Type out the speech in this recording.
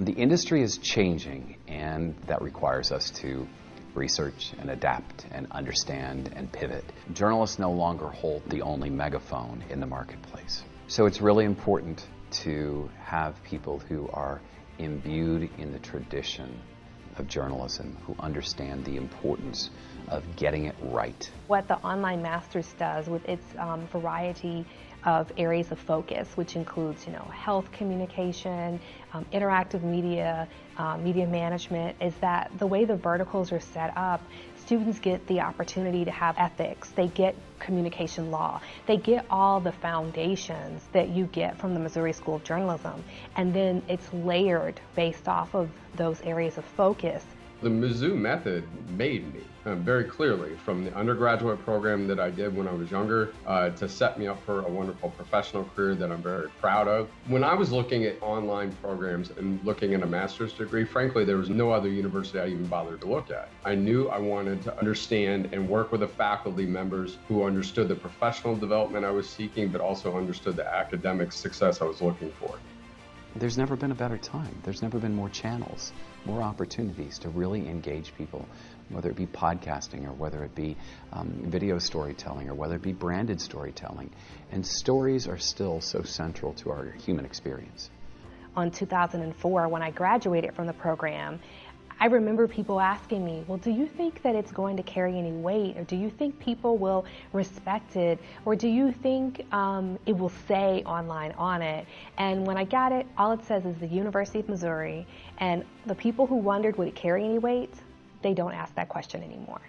The industry is changing, and that requires us to research and adapt and understand and pivot. Journalists no longer hold the only megaphone in the marketplace. So it's really important to have people who are imbued in the tradition of journalism, who understand the importance of getting it right. What the Online Masters does with its variety of areas of focus, which includes, health communication, interactive media, media management, is that the way the verticals are set up, students get the opportunity to have ethics, they get communication law, they get all the foundations that you get from the Missouri School of Journalism, and then it's layered based off of those areas of focus. The Mizzou method made me very clearly, from the undergraduate program that I did when I was younger to set me up for a wonderful professional career that I'm very proud of. When I was looking at online programs and looking at a master's degree, frankly, there was no other university I even bothered to look at. I knew I wanted to understand and work with the faculty members who understood the professional development I was seeking, but also understood the academic success I was looking for. There's never been a better time. There's never been more channels, more opportunities to really engage people, whether it be podcasting or whether it be video storytelling or whether it be branded storytelling. And stories are still so central to our human experience. On 2004, when I graduated from the program, I remember people asking me, well, do you think that it's going to carry any weight? Or do you think people will respect it? Or do you think it will say online on it? And when I got it, all it says is the University of Missouri. And the people who wondered, would it carry any weight? They don't ask that question anymore.